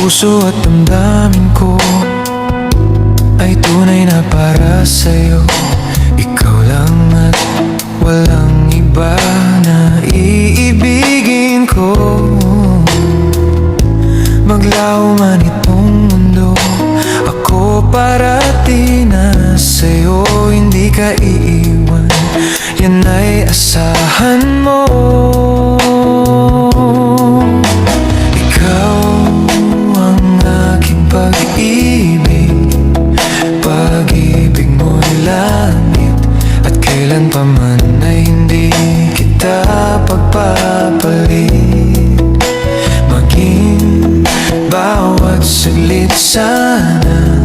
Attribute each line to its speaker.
Speaker 1: puso at damdamin ko ay tunay na para sa'yo. Ikaw lang at walang iba na iibigin ko. Maglaho man itong mundo, ako parati na sa'yo. Hindi ka iiwan, yan ay asahan mo. Ikaw ang aking pag-ibig, pag-ibig mo'y langit, at kailan pa man ay hindi kita pagpapalit. Maging bawat saglit sana